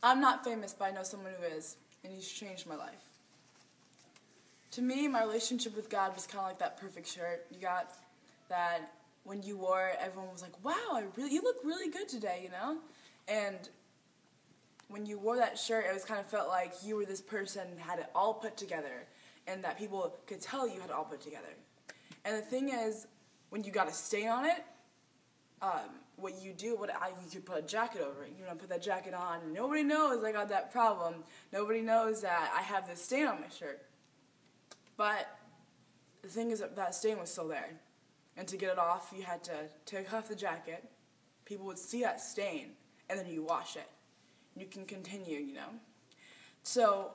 I'm not famous, but I know someone who is, and he's changed my life. To me, my relationship with God was kind of like that perfect shirt. You got that when you wore it, everyone was like, wow, you look really good today, you know? And when you wore that shirt, it was kind of felt like you were this person who had it all put together, and that people could tell you had it all put together. And the thing is, when you got a stain on it, what you do, you could put a jacket over it. You know, put that jacket on, and nobody knows I got that problem. Nobody knows that I have this stain on my shirt. But the thing is that stain was still there. And to get it off, you had to take off the jacket. People would see that stain, and then you wash it. You can continue, you know. So,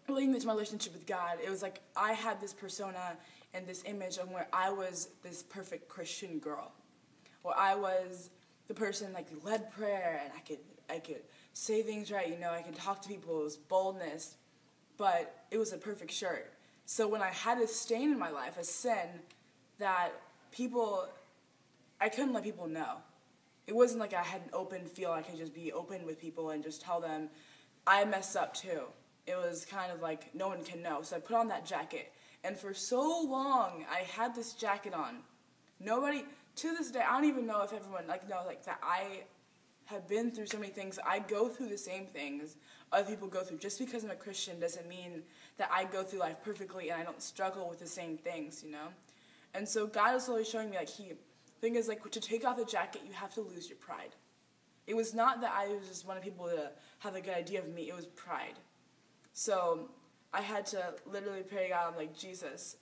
relating to my relationship with God, it was like I had this persona and this image of where I was this perfect Christian girl. Where I was the person like who led prayer, and I could say things right, you know, I could talk to people, it was boldness, but it was a perfect shirt. So when I had a stain in my life, a sin, that I couldn't let people know. It wasn't like I had an open feel, I could just be open with people and just tell them, I messed up too. It was kind of like, no one can know. So I put on that jacket, and for so long, I had this jacket on. Nobody, to this day, I don't even know if everyone knows that I have been through so many things. I go through the same things other people go through. Just because I'm a Christian doesn't mean that I go through life perfectly and I don't struggle with the same things, you know? And so God is slowly showing me, thing is, to take off the jacket, you have to lose your pride. It was not that I just wanted people to have a good idea of me. It was pride. So I had to literally pray to God, I'm like, Jesus,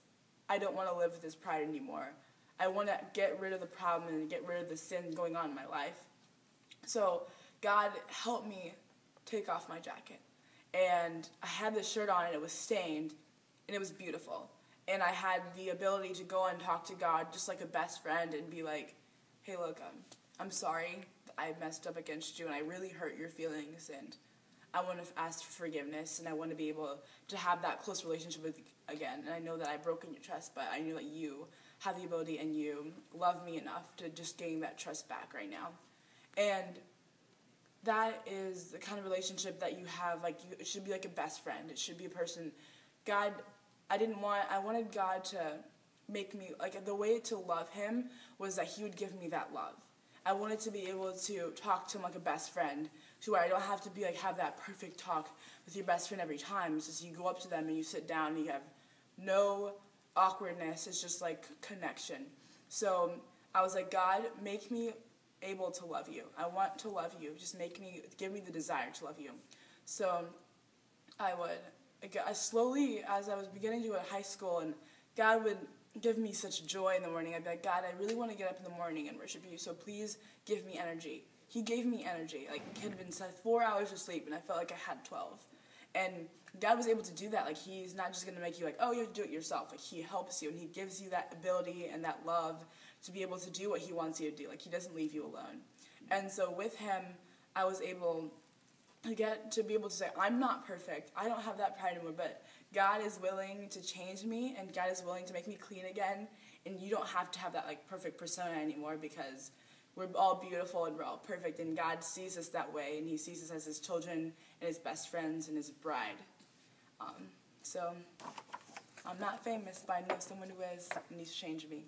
I don't want to live with this pride anymore. I want to get rid of the problem and get rid of the sin going on in my life. So God helped me take off my jacket. And I had this shirt on, and it was stained, and it was beautiful. And I had the ability to go and talk to God just like a best friend and be like, hey, look, I'm sorry that I messed up against you, and I really hurt your feelings, and I want to ask for forgiveness, and I want to be able to have that close relationship with you again. And I know that I've broken your trust, but I know that you have the ability and you love me enough to just gain that trust back right now. And that is the kind of relationship that you have, it should be like a best friend. It should be a person, I wanted God to make me, the way to love him was that he would give me that love. I wanted to be able to talk to him like a best friend, to where I don't have to be have that perfect talk with your best friend every time. It's just you go up to them and you sit down and you have no awkwardness. It's just connection. So I was like, God, make me able to love you. I want to love you. Just give me the desire to love you. So I slowly, as I was beginning to go to high school, and God would give me such joy in the morning. I'd be like, God, I really want to get up in the morning and worship you, so please give me energy. He gave me energy. It had been 4 hours of sleep, and I felt like I had 12. And God was able to do that. He's not just going to make you you have to do it yourself. He helps you, and he gives you that ability and that love to be able to do what he wants you to do. He doesn't leave you alone. And so with him, I was able to be able to say, I'm not perfect. I don't have that pride anymore, but God is willing to change me, and God is willing to make me clean again, and you don't have to have that perfect persona anymore, because we're all beautiful and we're all perfect, and God sees us that way, and he sees us as his children and his best friends and his bride. So I'm not famous, but I know someone who is, and he's changed me.